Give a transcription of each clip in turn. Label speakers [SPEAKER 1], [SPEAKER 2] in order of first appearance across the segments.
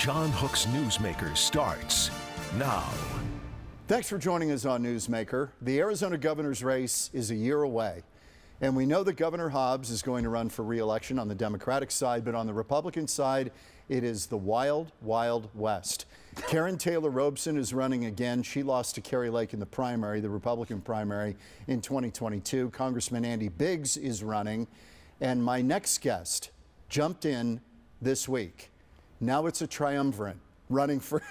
[SPEAKER 1] John Hook's Newsmaker starts now.
[SPEAKER 2] Thanks for joining us on Newsmaker. The Arizona governor's race is a year away, and we know that Governor Hobbs is going to run for re-election on the Democratic side, but on the Republican side, it is the wild, wild west. Karen Taylor Robeson is running again. She lost to Kari Lake in the primary, the Republican primary, in 2022. Congressman Andy Biggs is running, and my next guest jumped in this week. Now it's a triumvirate running for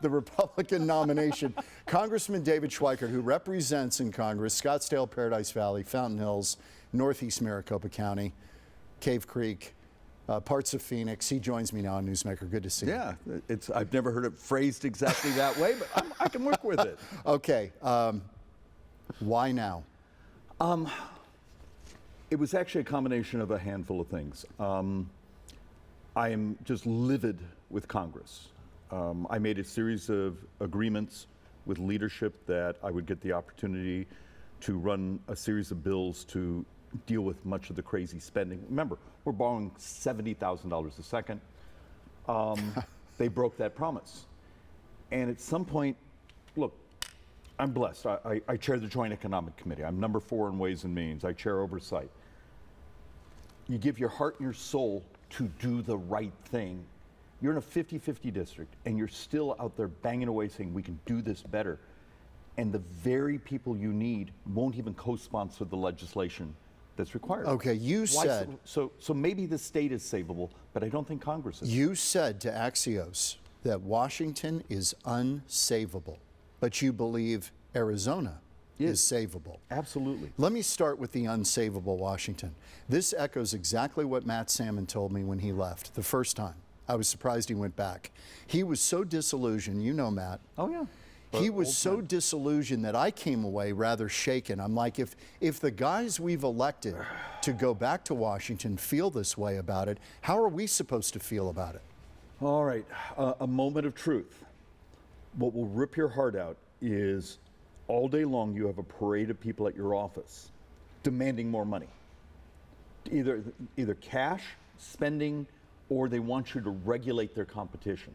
[SPEAKER 2] the Republican nomination. Congressman David Schweikert, who represents in Congress Scottsdale, Paradise Valley, Fountain Hills, Northeast Maricopa County, Cave Creek, parts of Phoenix. He joins me now on Newsmaker. Good to see you.
[SPEAKER 3] Yeah, I've never heard it phrased exactly that way, but I can work with it.
[SPEAKER 2] Okay, why now?
[SPEAKER 3] It was actually a combination of a handful of things. I am just livid with Congress. I made a series of agreements with leadership that I would get the opportunity to run a series of bills to deal with much of the crazy spending. Remember, we're borrowing $70,000 a second. They broke that promise. And at some point, look, I'm blessed. I chair the Joint Economic Committee. I'm number 4 in Ways and Means. I chair oversight. You give your heart and your soul to do the right thing. You're in a 50-50 district, and you're still out there banging away saying we can do this better. And the very people you need won't even co-sponsor the legislation that's required.
[SPEAKER 2] Okay, you said...
[SPEAKER 3] So maybe the state is savable, but I don't think Congress is.
[SPEAKER 2] You said to Axios that Washington is unsavable, but you believe Arizona is savable.
[SPEAKER 3] Absolutely.
[SPEAKER 2] Let me start with the unsavable Washington. This echoes exactly what Matt Salmon told me when he left the first time. I was surprised he went back. He was so disillusioned, you know Matt.
[SPEAKER 3] Oh yeah.
[SPEAKER 2] He was so disillusioned that I came away rather shaken. I'm like, if the guys we've elected to go back to Washington feel this way about it, how are we supposed to feel about it?
[SPEAKER 3] All right, a moment of truth. What will rip your heart out is all day long you have a parade of people at your office demanding more money. Either cash, spending, or they want you to regulate their competition.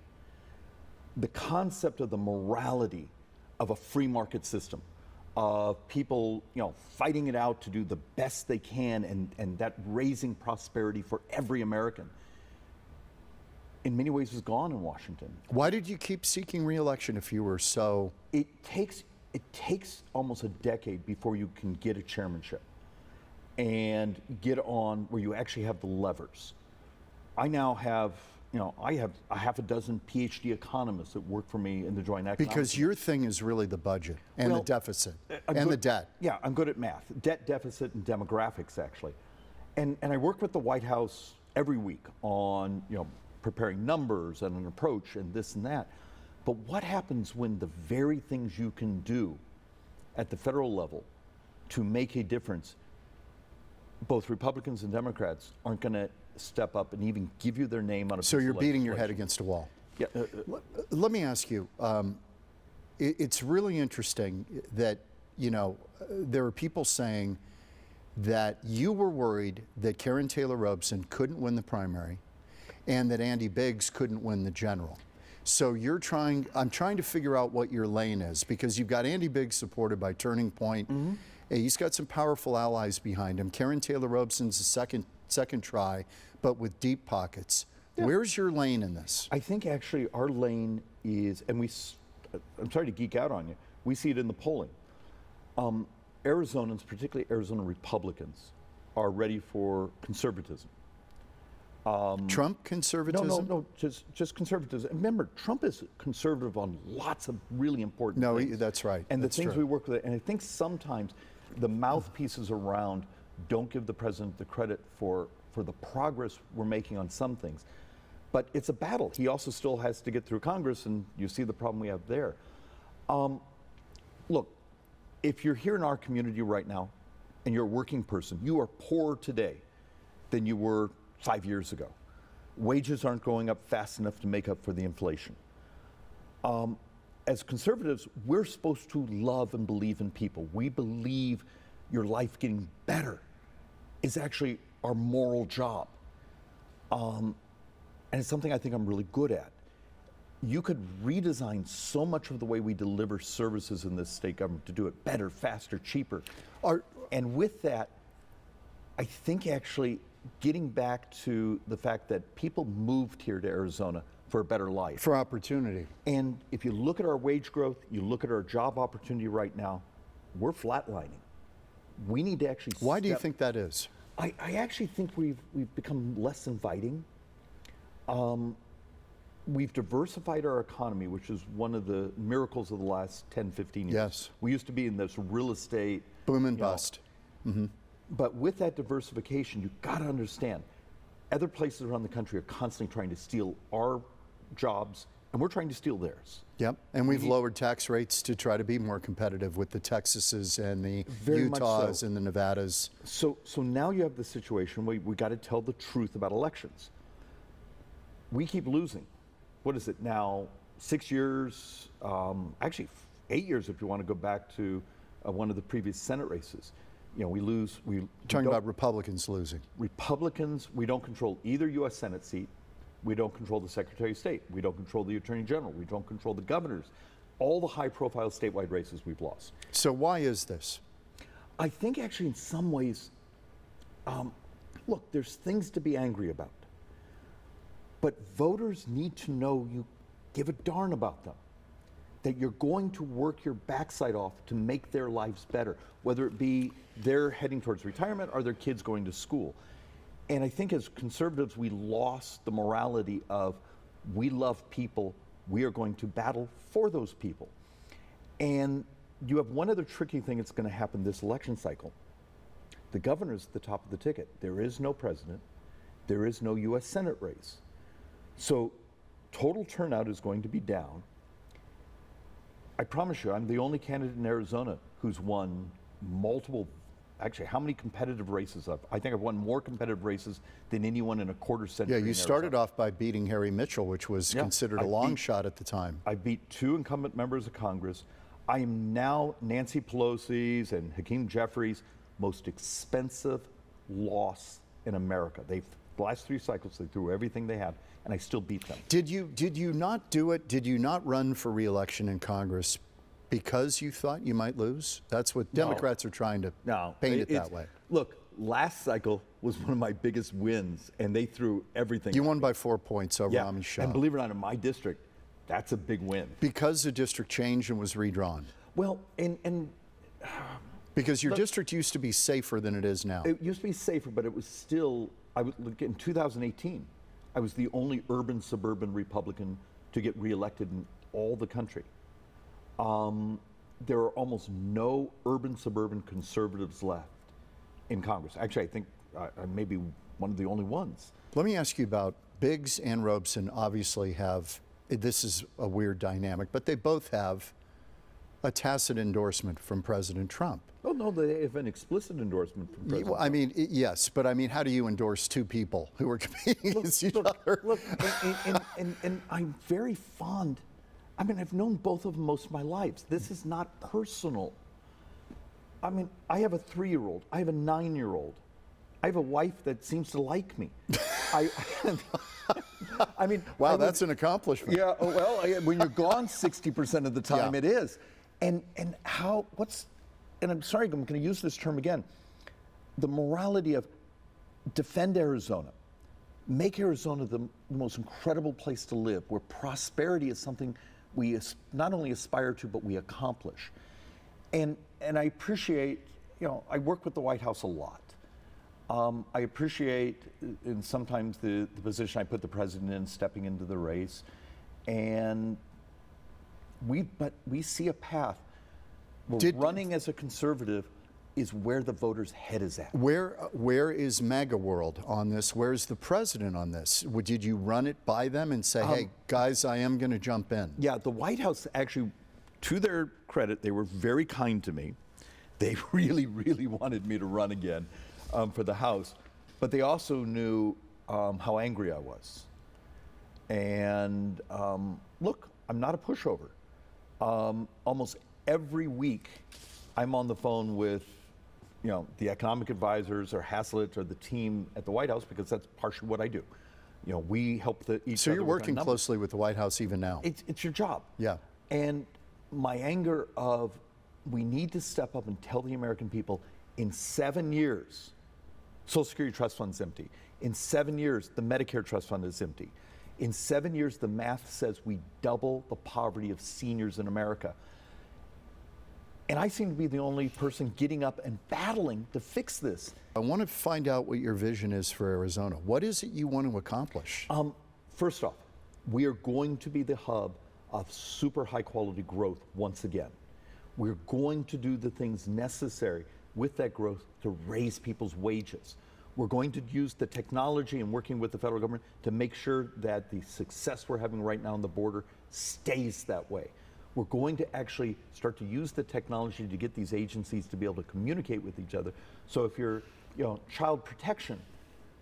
[SPEAKER 3] The concept of the morality of a free market system, of people fighting it out to do the best they can and that raising prosperity for every American, in many ways is gone in Washington.
[SPEAKER 2] Why did you keep seeking re-election if you were so...
[SPEAKER 3] It takes almost a decade before you can get a chairmanship and get on where you actually have the levers. I now have, I have a half a dozen PhD economists that work for me in the Joint Economic Committee.
[SPEAKER 2] Because your thing is really the budget and the deficit and the debt.
[SPEAKER 3] Yeah, I'm good at math. Debt, deficit, and demographics, actually. And I work with the White House every week on, preparing numbers and an approach and this and that. But what happens when the very things you can do at the federal level to make a difference, both Republicans and Democrats aren't going to step up and even give you their name on a piece
[SPEAKER 2] So you're
[SPEAKER 3] of
[SPEAKER 2] beating your head against a wall.
[SPEAKER 3] Yeah.
[SPEAKER 2] Let me ask you, it's really interesting that, there are people saying that you were worried that Karen Taylor Robeson couldn't win the primary and that Andy Biggs couldn't win the general. So I'm trying to figure out what your lane is, because you've got Andy Biggs supported by Turning Point. Mm-hmm. He's got some powerful allies behind him. Karen Taylor Robeson's a second try, but with deep pockets. Yeah. Where's your lane in this?
[SPEAKER 3] I think actually our lane is, and I'm sorry to geek out on you, we see it in the polling. Arizonans, particularly Arizona Republicans, are ready for conservatism.
[SPEAKER 2] Trump conservatism?
[SPEAKER 3] No, just conservatism. And remember, Trump is conservative on lots of really important things.
[SPEAKER 2] That's right.
[SPEAKER 3] And
[SPEAKER 2] that's
[SPEAKER 3] the things
[SPEAKER 2] true.
[SPEAKER 3] we work with, and I think sometimes the mouthpieces around don't give the president the credit for the progress we're making on some things. But it's a battle. He also still has to get through Congress, and you see the problem we have there. Look, if you're here in our community right now, and you're a working person, you are poorer today than you were 5 years ago. Wages aren't going up fast enough to make up for the inflation. As conservatives, we're supposed to love and believe in people. We believe your life getting better is actually our moral job. and it's something I think I'm really good at. You could redesign so much of the way we deliver services in this state government to do it better, faster, cheaper. And with that, I think actually getting back to the fact that people moved here to Arizona for a better life.
[SPEAKER 2] For opportunity.
[SPEAKER 3] And if you look at our wage growth, you look at our job opportunity right now, we're flatlining. We need to actually
[SPEAKER 2] Why do you think that is?
[SPEAKER 3] I actually think we've become less inviting. We've diversified our economy, which is one of the miracles of the last 10, 15 years.
[SPEAKER 2] Yes.
[SPEAKER 3] We used to be in this real estate.
[SPEAKER 2] Boom and bust.
[SPEAKER 3] But with that diversification, you've got to understand, other places around the country are constantly trying to steal our jobs, and we're trying to steal theirs.
[SPEAKER 2] Yep, and we've lowered tax rates to try to be more competitive with the Texases and the
[SPEAKER 3] Very much
[SPEAKER 2] Utahs
[SPEAKER 3] so.
[SPEAKER 2] and the Nevadas.
[SPEAKER 3] So now you have the situation where we got to tell the truth about elections. We keep losing. What is it now? 6 years, actually 8 years if you want to go back to one of the previous Senate races. You know, we lose.
[SPEAKER 2] Talking about Republicans losing.
[SPEAKER 3] Republicans, we don't control either U.S. Senate seat. We don't control the Secretary of State. We don't control the Attorney General. We don't control the governors. All the high-profile statewide races we've lost.
[SPEAKER 2] So why is this?
[SPEAKER 3] I think actually in some ways, look, there's things to be angry about. But voters need to know you give a darn about them, that you're going to work your backside off to make their lives better, whether it be they're heading towards retirement or their kids going to school. And I think as conservatives, we lost the morality of we love people, we are going to battle for those people. And you have one other tricky thing that's going to happen this election cycle. The governor's at the top of the ticket. There is no president. There is no U.S. Senate race. So total turnout is going to be down. I promise you, I'm the only candidate in Arizona who's won multiple, actually, how many competitive races up? I think I've won more competitive races than anyone in a quarter century.
[SPEAKER 2] Yeah, you started off by beating Harry Mitchell, which was considered a long shot at the time.
[SPEAKER 3] I beat 2 incumbent members of Congress. I am now Nancy Pelosi's and Hakeem Jeffries' most expensive loss in America. The last 3 cycles, they threw everything they had, and I still beat them.
[SPEAKER 2] Did you not do it? Did you not run for re-election in Congress because you thought you might lose? That's what Democrats are trying to paint it that way.
[SPEAKER 3] Look, last cycle was one of my biggest wins, and they threw everything.
[SPEAKER 2] You won by 4 points over
[SPEAKER 3] Yeah,
[SPEAKER 2] Rami Shah.
[SPEAKER 3] and believe it or not, in my district, that's a big win.
[SPEAKER 2] Because the district changed and was redrawn.
[SPEAKER 3] Well, and
[SPEAKER 2] because your district used to be safer than it is now.
[SPEAKER 3] it used to be safer, but it was still, in 2018, I was the only urban suburban Republican to get reelected in all the country. There are almost no urban suburban conservatives left in Congress. Actually, I think I may be one of the only ones.
[SPEAKER 2] Let me ask you about Biggs and Robeson. Obviously have, this is a weird dynamic, but they both have a tacit endorsement from President Trump.
[SPEAKER 3] Oh no, they have an explicit endorsement from President
[SPEAKER 2] Well, I mean, yes, but I mean, how do you endorse 2 people who are competing against each other?
[SPEAKER 3] Look, and I'm very fond. I mean, I've known both of them most of my life. This is not personal. I mean, I have a 3-year-old. I have a 9-year-old. I have a wife that seems to like me. I mean,
[SPEAKER 2] wow, that's an accomplishment.
[SPEAKER 3] Yeah, well, when you're gone 60% of the time, it is. And I'm sorry, I'm going to use this term again. The morality of defend Arizona, make Arizona the most incredible place to live, where prosperity is something we not only aspire to, but we accomplish. And I appreciate, I work with the White House a lot. I appreciate, and sometimes the position I put the president in, stepping into the race, and but we see a path. Running as a conservative is where the voter's head is at.
[SPEAKER 2] Where is MAGA world on this? Where's the president on this? Did you run it by them and say, hey, guys, I am going to jump in?
[SPEAKER 3] Yeah, the White House actually, to their credit, they were very kind to me. They really, really wanted me to run again for the House. But they also knew how angry I was. And look, I'm not a pushover. Almost every week, I'm on the phone with, the economic advisors or Haslett or the team at the White House, because that's partially what I do. we help each
[SPEAKER 2] So
[SPEAKER 3] other.
[SPEAKER 2] you're
[SPEAKER 3] with our
[SPEAKER 2] working
[SPEAKER 3] numbers.
[SPEAKER 2] closely with the White House even now.
[SPEAKER 3] It's your job.
[SPEAKER 2] Yeah.
[SPEAKER 3] And my anger of we need to step up and tell the American people in 7 years, Social Security Trust Fund's empty. In 7 years, the Medicare Trust Fund is empty. In 7 years, the math says we double the poverty of seniors in America. And I seem to be the only person getting up and battling to fix this.
[SPEAKER 2] I want to find out what your vision is for Arizona. What is it you want to accomplish?
[SPEAKER 3] First off, we are going to be the hub of super high quality growth once again. We're going to do the things necessary with that growth to raise people's wages. We're going to use the technology and working with the federal government to make sure that the success we're having right now on the border stays that way. We're going to actually start to use the technology to get these agencies to be able to communicate with each other. So if you're, child protection,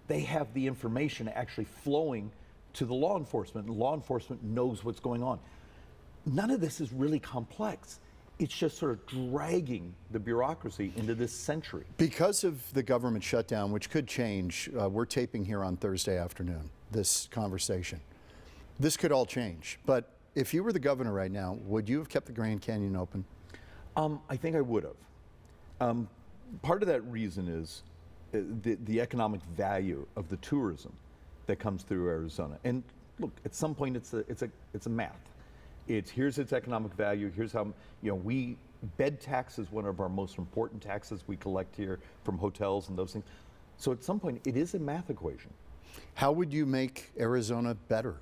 [SPEAKER 3] they have the information actually flowing to the law enforcement, and law enforcement knows what's going on. None of this is really complex. It's just sort of dragging the bureaucracy into this century.
[SPEAKER 2] Because of the government shutdown, which could change, we're taping here on Thursday afternoon, this conversation. This could all change. But if you were the governor right now, would you have kept the Grand Canyon open?
[SPEAKER 3] I think I would have. Part of that reason is the economic value of the tourism that comes through Arizona. And look, at some point it's a math. Here's its economic value. Here's how bed tax is one of our most important taxes we collect here from hotels and those things. So at some point it is a math equation.
[SPEAKER 2] How would you make Arizona better?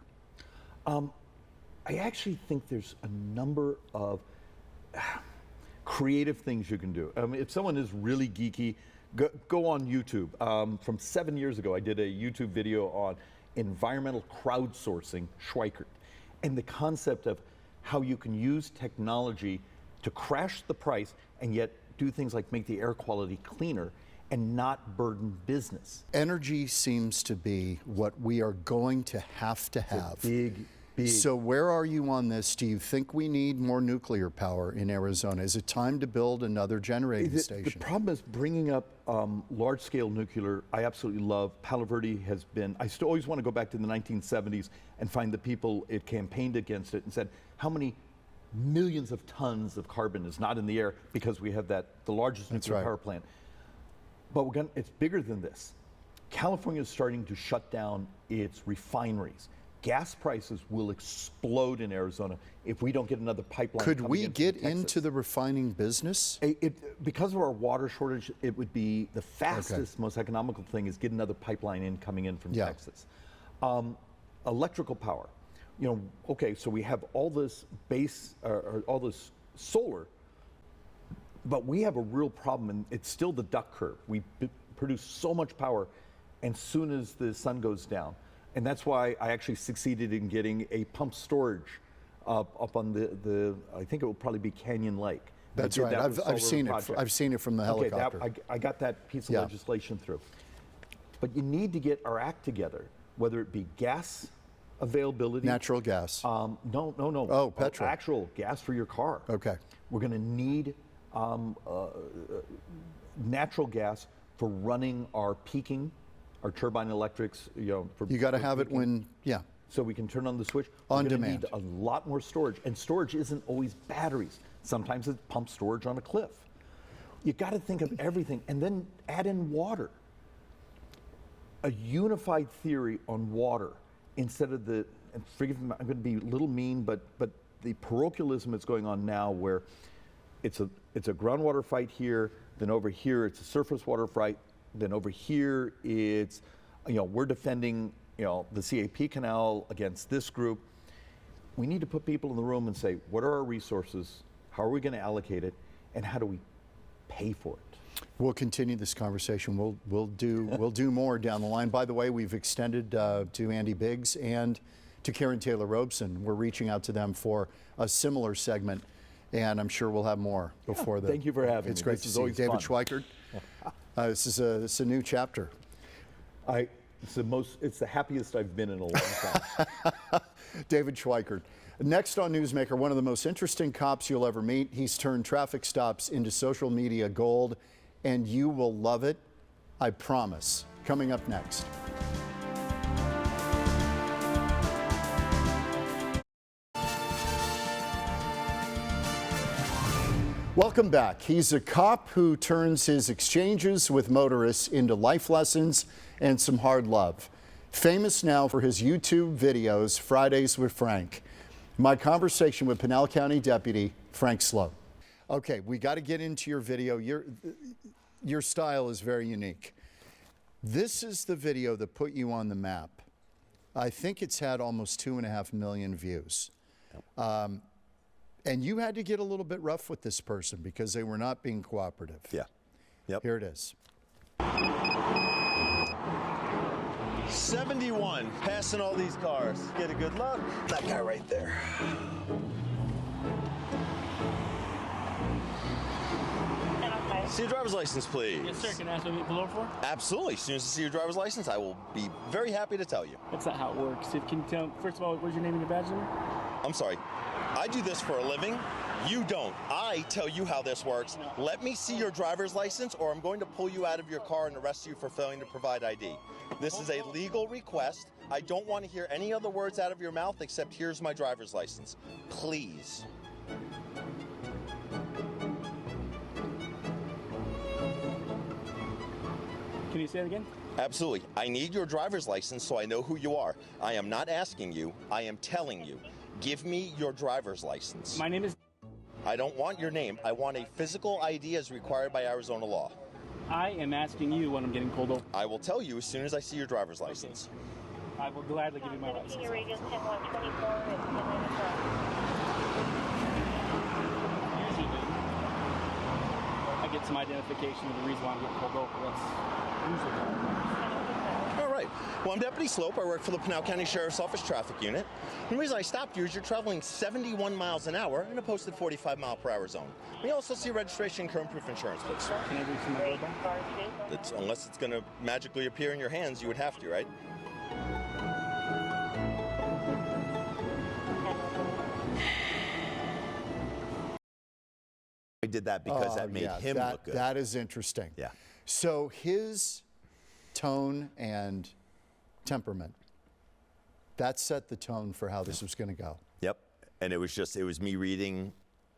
[SPEAKER 3] I actually think there's a number of creative things you can do. If someone is really geeky, go on YouTube. From 7 years ago, I did a YouTube video on environmental crowdsourcing, Schweikert, and the concept of how you can use technology to crash the price and yet do things like make the air quality cleaner and not burden business.
[SPEAKER 2] Energy seems to be what we are going to have.
[SPEAKER 3] It's big.
[SPEAKER 2] So where are you on this? Do you think we need more nuclear power in Arizona? Is it time to build another generating station?
[SPEAKER 3] The problem is bringing up large-scale nuclear. I absolutely love. Palo Verde has been, I still always want to go back to the 1970s and find the people it campaigned against it and said, how many millions of tons of carbon is not in the air because we have the largest nuclear power plant. But it's bigger than this. California is starting to shut down its refineries. Gas prices will explode in Arizona if we don't get another pipeline.
[SPEAKER 2] Could we
[SPEAKER 3] in
[SPEAKER 2] get
[SPEAKER 3] from Texas.
[SPEAKER 2] into the refining business?
[SPEAKER 3] Because of our water shortage, it would be the fastest, most economical thing is get another pipeline coming in from Texas. Electrical power. So we have all this all this solar, but we have a real problem, and it's still the duck curve. We produce so much power, and soon as the sun goes down, and that's why I actually succeeded in getting a pump storage up on the I think it will probably be Canyon Lake.
[SPEAKER 2] That's right. I've seen it. I've seen it from the helicopter.
[SPEAKER 3] I got that piece of legislation through. But you need to get our act together, whether it be gas availability.
[SPEAKER 2] Natural gas.
[SPEAKER 3] No.
[SPEAKER 2] Oh, petrol.
[SPEAKER 3] Actual gas for your car.
[SPEAKER 2] Okay.
[SPEAKER 3] We're going to need natural gas for running our peaking, our turbine electrics.
[SPEAKER 2] You got to have it when,
[SPEAKER 3] so we can turn on the switch.
[SPEAKER 2] On
[SPEAKER 3] We're gonna
[SPEAKER 2] demand.
[SPEAKER 3] need a lot more storage, and storage isn't always batteries. Sometimes it's pump storage on a cliff. You got to think of everything, and then add in water. A unified theory on water instead of and forgive me, I'm going to be a little mean, but the parochialism that's going on now, where it's a groundwater fight here, then over here it's a surface water fight, then over here it's we're defending the CAP canal against this group. We need to put people in the room and say, what are our resources? How are we going to allocate it? And how do we pay for it?
[SPEAKER 2] We'll continue this conversation. We'll do more down the line. By the way, we've extended to Andy Biggs and to Karen Taylor Robeson. We're reaching out to them for a similar segment, and I'm sure we'll have more before
[SPEAKER 3] Thank you for having me.
[SPEAKER 2] It's great to see you. David Schweikert. This is a new chapter.
[SPEAKER 3] It's the happiest I've been in a long time.
[SPEAKER 2] David Schweikert. Next on Newsmaker, one of the most interesting cops you'll ever meet. He's turned traffic stops into social media gold, and you will love it, I promise. Coming up next. Welcome back. He's a cop who turns his exchanges with motorists into life lessons and some hard love. Famous now for his YouTube videos, Fridays with Frank. My conversation with Pinal County Deputy Frank Sloat. Okay, we got to get into your video. Your style is very unique. This is the video that put you on the map. I think it's had almost 2.5 million views. And you had to get a little bit rough with this person because they were not being cooperative.
[SPEAKER 4] Yeah. Yep.
[SPEAKER 2] Here it is.
[SPEAKER 5] 71, passing all these cars. Get a good look. That guy right there. See your driver's license, please.
[SPEAKER 6] Yes, sir. Can I ask what you pull over for?
[SPEAKER 5] Absolutely. As soon as I see your driver's license, I will be very happy to tell you.
[SPEAKER 6] That's not how it works. Can you tell, first of all, what's your name and your badge number?
[SPEAKER 5] I'm sorry. I do this for a living. You don't. I tell you how this works. Let me see your driver's license or I'm going to pull you out of your car and arrest you for failing to provide ID. This is a legal request. I don't want to hear any other words out of your mouth except here's my driver's license. Please.
[SPEAKER 6] Can you say it again?
[SPEAKER 5] Absolutely. I need your driver's license so I know who you are. I am not asking you. I am telling you. Give me your driver's license.
[SPEAKER 6] My name is...
[SPEAKER 5] I don't want your name. I want a physical ID as required by Arizona law.
[SPEAKER 6] I am asking you when I'm getting pulled over.
[SPEAKER 5] I will tell you as soon as I see your driver's license.
[SPEAKER 6] I will gladly give you my license. Usually, I get some identification of the reason why I'm getting pulled over. That's usually how it works.
[SPEAKER 5] All right. Well, I'm Deputy Slope. I work for the Pinal County Sheriff's Office Traffic Unit. And the reason I stopped you is you're traveling 71 miles an hour in a posted 45-mile-per-hour zone. We also see registration and current proof insurance, please.
[SPEAKER 6] Can I do some more back?
[SPEAKER 5] Unless it's going to magically appear in your hands, you would have to, right?
[SPEAKER 4] I did that because that made him look good.
[SPEAKER 2] That is interesting.
[SPEAKER 4] Yeah.
[SPEAKER 2] So his tone and temperament, that set the tone for how this was going to go.
[SPEAKER 4] Yep. And it was me reading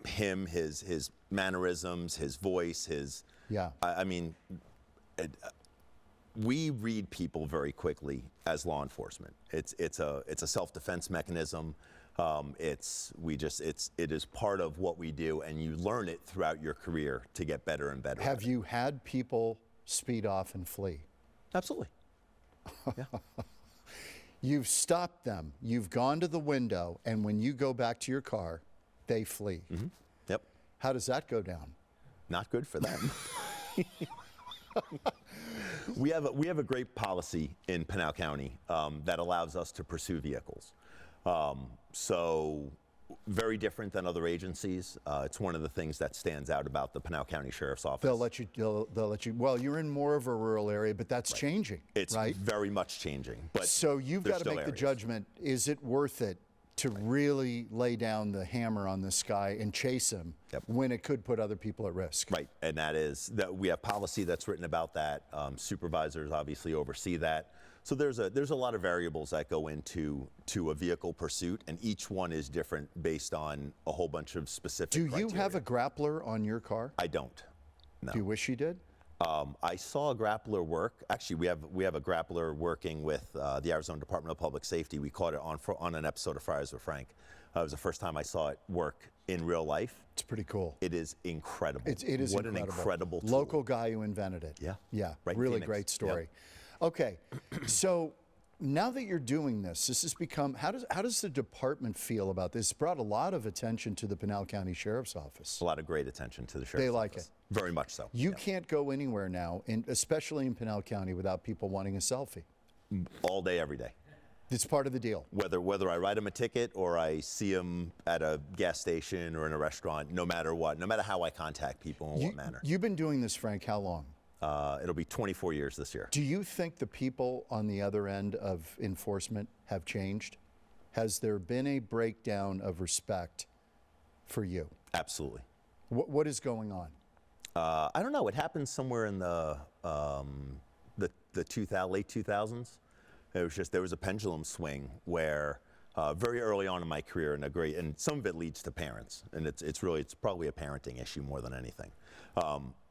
[SPEAKER 4] him, his mannerisms, his voice, his.
[SPEAKER 2] Yeah.
[SPEAKER 4] I mean, we read people very quickly as law enforcement. It's a self-defense mechanism. It is part of what we do, and you learn it throughout your career to get better and better.
[SPEAKER 2] Have you had people speed off and flee?
[SPEAKER 4] Absolutely. Yeah.
[SPEAKER 2] You've stopped them. You've gone to the window, and when you go back to your car, they flee.
[SPEAKER 4] Mm-hmm. Yep.
[SPEAKER 2] How does that go down?
[SPEAKER 4] Not good for them. We have a great policy in Pinal County that allows us to pursue vehicles. So very different than other agencies. It's one of the things that stands out about the Pinal County Sheriff's Office.
[SPEAKER 2] They'll let you. Well, you're in more of a rural area, but that's changing.
[SPEAKER 4] It's
[SPEAKER 2] right?
[SPEAKER 4] very much changing. But
[SPEAKER 2] so you've got to make the judgment: is it worth it to really lay down the hammer on this guy and chase him when it could put other people at risk?
[SPEAKER 4] Right, and that is that we have policy that's written about that. Supervisors obviously oversee that. So there's a lot of variables that go into a vehicle pursuit, and each one is different based on a whole bunch of specific criteria.
[SPEAKER 2] Do you have a grappler on your car?
[SPEAKER 4] I don't. No.
[SPEAKER 2] Do you wish you did?
[SPEAKER 4] I saw a grappler work. Actually, we have a grappler working with the Arizona Department of Public Safety. We caught it on an episode of Fridays with Frank. It was the first time I saw it work in real life.
[SPEAKER 2] It's pretty cool.
[SPEAKER 4] It is incredible.
[SPEAKER 2] It is
[SPEAKER 4] what
[SPEAKER 2] incredible.
[SPEAKER 4] An incredible tool.
[SPEAKER 2] Local guy who invented it.
[SPEAKER 4] Yeah.
[SPEAKER 2] Yeah.
[SPEAKER 4] Right,
[SPEAKER 2] really
[SPEAKER 4] Phoenix.
[SPEAKER 2] great story.
[SPEAKER 4] Yep.
[SPEAKER 2] Okay, so now that you're doing this has become, how does the department feel about this? It's brought a lot of attention to the Pinal County Sheriff's Office.
[SPEAKER 4] A lot of great attention to the Sheriff's
[SPEAKER 2] They like
[SPEAKER 4] Office.
[SPEAKER 2] it.
[SPEAKER 4] Very much so.
[SPEAKER 2] You can't go anywhere now, especially in Pinal County, without people wanting a selfie.
[SPEAKER 4] All day, every day.
[SPEAKER 2] It's part of the deal.
[SPEAKER 4] Whether I write them a ticket or I see them at a gas station or in a restaurant, no matter what, no matter how I contact people in what manner.
[SPEAKER 2] You've been doing this, Frank, how long?
[SPEAKER 4] It'll be 24 years this year.
[SPEAKER 2] Do you think the people on the other end of enforcement have changed? Has there been a breakdown of respect for you?
[SPEAKER 4] Absolutely.
[SPEAKER 2] What is going on?
[SPEAKER 4] I don't know. It happened somewhere in the late 2000s. It was just there was a pendulum swing where very early on in my career, and some of it leads to parents, and it's probably a parenting issue more than anything.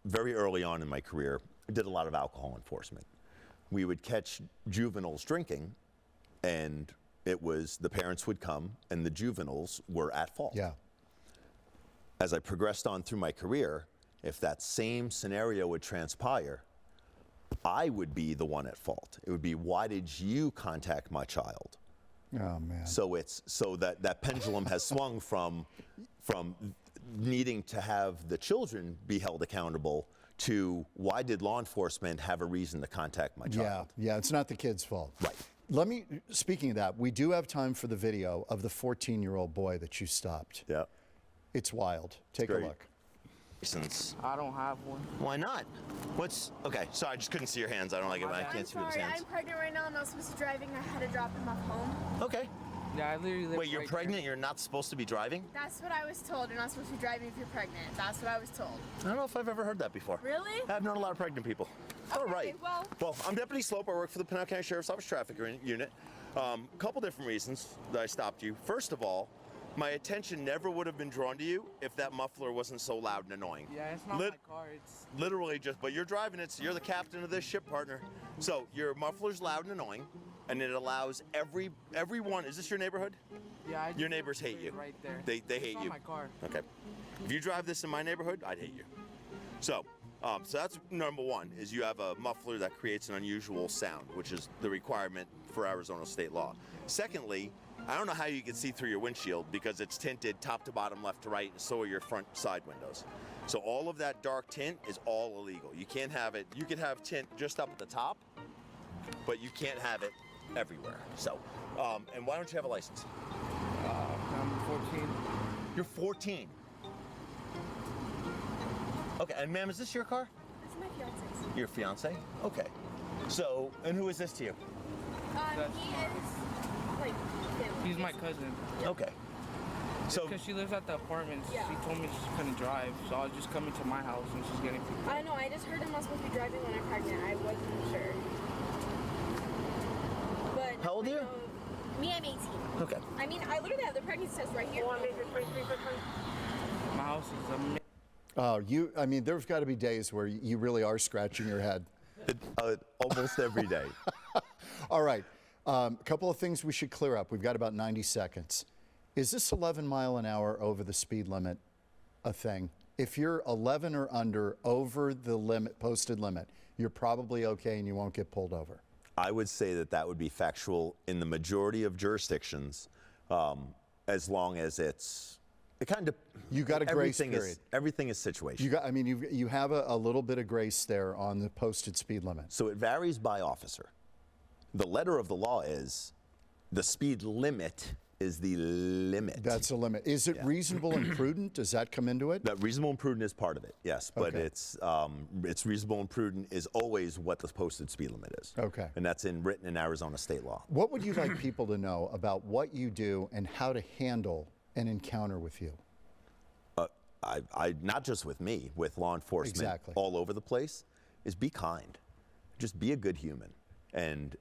[SPEAKER 4] Very early on in my career, I did a lot of alcohol enforcement. We would catch juveniles drinking, and the parents would come, and the juveniles were at fault.
[SPEAKER 2] Yeah.
[SPEAKER 4] As I progressed on through my career, if that same scenario would transpire, I would be the one at fault. It would be, why did you contact my child?
[SPEAKER 2] Oh, man.
[SPEAKER 4] So that pendulum has swung from needing to have the children be held accountable to, why did law enforcement have a reason to contact my child?
[SPEAKER 2] Yeah, it's not the kid's fault.
[SPEAKER 4] Right.
[SPEAKER 2] Speaking of that, we do have time for the video of the 14-year-old boy that you stopped.
[SPEAKER 4] Yeah.
[SPEAKER 2] It's wild. Take a
[SPEAKER 4] great.
[SPEAKER 2] look.
[SPEAKER 5] License.
[SPEAKER 6] I don't have one.
[SPEAKER 5] Why not? Okay, sorry, I just couldn't see your hands. I don't like it when I can't see
[SPEAKER 7] I'm
[SPEAKER 5] people's
[SPEAKER 7] sorry,
[SPEAKER 5] hands.
[SPEAKER 7] I'm pregnant right now. I'm not supposed to be driving. I had to drop him off home.
[SPEAKER 5] Okay.
[SPEAKER 6] Yeah, I literally live
[SPEAKER 5] Wait, you're
[SPEAKER 6] right
[SPEAKER 5] pregnant?
[SPEAKER 6] there.
[SPEAKER 5] You're not supposed to be driving?
[SPEAKER 7] That's what I was told. You're not supposed to be driving if you're pregnant. That's what I was told.
[SPEAKER 5] I don't know if I've ever heard that before.
[SPEAKER 7] Really?
[SPEAKER 5] I've known a lot of pregnant people. All
[SPEAKER 7] Okay,
[SPEAKER 5] right.
[SPEAKER 7] well,
[SPEAKER 5] I'm Deputy Slope. I work for the Pinal County Sheriff's Office Traffic Unit. Couple different reasons that I stopped you. First of all, my attention never would have been drawn to you if that muffler wasn't so loud and annoying.
[SPEAKER 6] Yeah, it's not my car. It's
[SPEAKER 5] Literally but you're driving it, so you're the captain of this ship, partner. So your muffler's loud and annoying, and it allows everyone. Is this your neighborhood?
[SPEAKER 6] yeah.
[SPEAKER 5] Your neighbors hate you.
[SPEAKER 6] Right there.
[SPEAKER 5] They
[SPEAKER 6] It's
[SPEAKER 5] hate
[SPEAKER 6] not
[SPEAKER 5] you.
[SPEAKER 6] my car.
[SPEAKER 5] Okay. If you drive this in my neighborhood, I'd hate you. So that's number one, is you have a muffler that creates an unusual sound, which is the requirement for Arizona state law. Secondly, I don't know how you can see through your windshield because it's tinted top to bottom, left to right, and so are your front side windows. So all of that dark tint is all illegal. You can't have it. You can have tint just up at the top, but you can't have it everywhere. So, and why don't you have a license?
[SPEAKER 6] I'm 14.
[SPEAKER 5] You're 14. Okay, and ma'am, is this your car?
[SPEAKER 7] it's my fiance's.
[SPEAKER 5] Your fiance? Okay. So, and who is this to you?
[SPEAKER 7] He is, like, family.
[SPEAKER 6] He's my cousin.
[SPEAKER 5] Okay. So,
[SPEAKER 6] Because she lives at the apartment.
[SPEAKER 7] Yeah.
[SPEAKER 6] She told me she couldn't drive, so I was just coming to my house and she's getting picked up.
[SPEAKER 7] I know, I just heard I'm not supposed to be driving when I'm pregnant. I wasn't sure. But
[SPEAKER 5] How old are you?
[SPEAKER 7] Me, I'm 18.
[SPEAKER 5] okay.
[SPEAKER 7] I mean, I literally have the pregnancy test right here.
[SPEAKER 6] My house is a
[SPEAKER 2] Oh, I mean, there's got to be days where you really are scratching your head.
[SPEAKER 4] Almost every day.
[SPEAKER 2] All right. A couple of things we should clear up. We've got about 90 seconds. Is this 11 mile an hour over the speed limit a thing? If you're 11 or under over the limit, posted limit, you're probably okay and you won't get pulled over.
[SPEAKER 4] I would say that would be factual in the majority of jurisdictions, as long as it kind of.
[SPEAKER 2] You got a grace period.
[SPEAKER 4] Everything is situational.
[SPEAKER 2] You have a little bit of grace there on the posted speed limit.
[SPEAKER 4] So it varies by officer. The letter of the law is the speed limit is the limit.
[SPEAKER 2] That's the limit. Is it reasonable and prudent? Does that come into it?
[SPEAKER 4] That reasonable and prudent is part of it, yes. But
[SPEAKER 2] Okay.
[SPEAKER 4] it's reasonable and prudent is always what the posted speed limit is.
[SPEAKER 2] Okay.
[SPEAKER 4] And that's written in Arizona state law.
[SPEAKER 2] What would you like people to know about what you do and how to handle an encounter with you?
[SPEAKER 4] I not just with me, with law enforcement
[SPEAKER 2] Exactly.
[SPEAKER 4] all over the place, is be kind. Just be a good human. And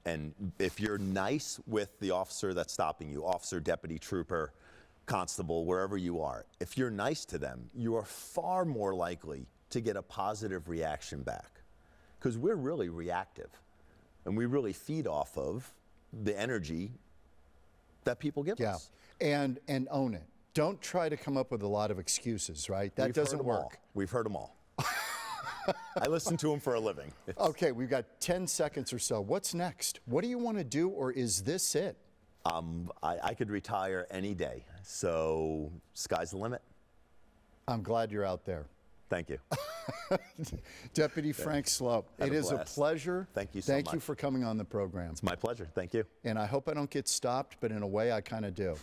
[SPEAKER 4] if you're nice with the officer that's stopping you, officer, deputy, trooper, constable, wherever you are, if you're nice to them, you are far more likely to get a positive reaction back. Because we're really reactive. And we really feed off of the energy that people give
[SPEAKER 2] Yeah.
[SPEAKER 4] us.
[SPEAKER 2] And own it. Don't try to come up with a lot of excuses, right? That
[SPEAKER 4] We've heard
[SPEAKER 2] doesn't
[SPEAKER 4] 'em
[SPEAKER 2] work.
[SPEAKER 4] all. We've heard them all. I listen to them for a living.
[SPEAKER 2] Okay, we've got 10 seconds or so. What's next? What do you want to do, or is this it?
[SPEAKER 4] I could retire any day. So sky's the limit.
[SPEAKER 2] I'm glad you're out there.
[SPEAKER 4] Thank you.
[SPEAKER 2] Deputy Frank Slope,
[SPEAKER 4] Had
[SPEAKER 2] it
[SPEAKER 4] a
[SPEAKER 2] is a
[SPEAKER 4] blast.
[SPEAKER 2] pleasure.
[SPEAKER 4] Thank you so
[SPEAKER 2] Thank you
[SPEAKER 4] much.
[SPEAKER 2] for coming on the program.
[SPEAKER 4] It's my pleasure. Thank you.
[SPEAKER 2] And I hope I don't get stopped, but in a way I kind of do.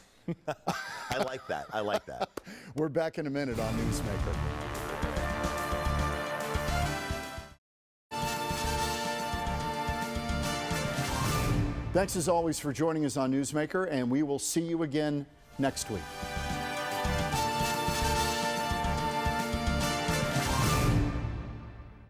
[SPEAKER 4] I like that. I like that.
[SPEAKER 2] We're back in a minute on Newsmaker. Thanks as always for joining us on Newsmaker, and we will see you again next week.